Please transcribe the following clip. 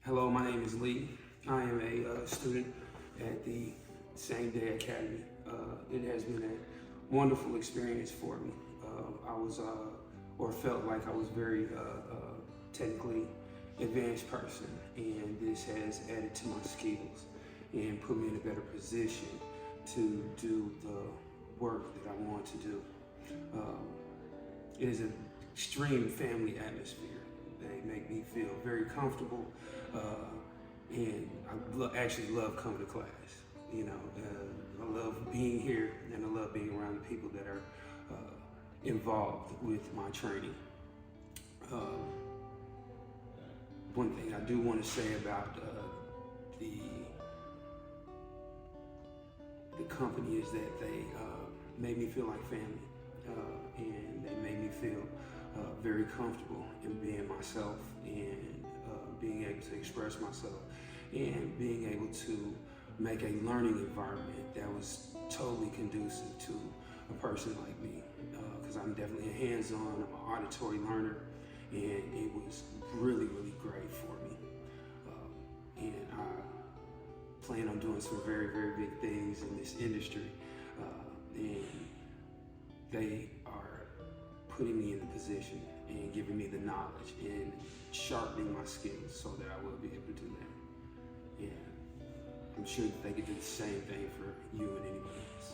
Hello, my name is Lee. I am a student at the Same Day Academy. It has been a wonderful experience for me. I was, or felt like I was very technically advanced person, and this has added to my skills and put me in a better position to do the work that I want to do. It is an extreme family atmosphere. They make me feel very comfortable, and I actually love coming to class. I love being here, and I love being around the people that are involved with my training. One thing I do want to say about the company is that they made me feel like family, and they made me feel very comfortable in being myself and being able to express myself and being able to make a learning environment that was totally conducive to a person like me, because I'm definitely a hands-on, I'm an auditory learner, and it was really, really great for me. And I plan on doing some very, very big things in this industry, and they are putting me in the position and giving me the knowledge and sharpening my skills so that I will be able to do that. And I'm sure that they could do the same thing for you and anybody else.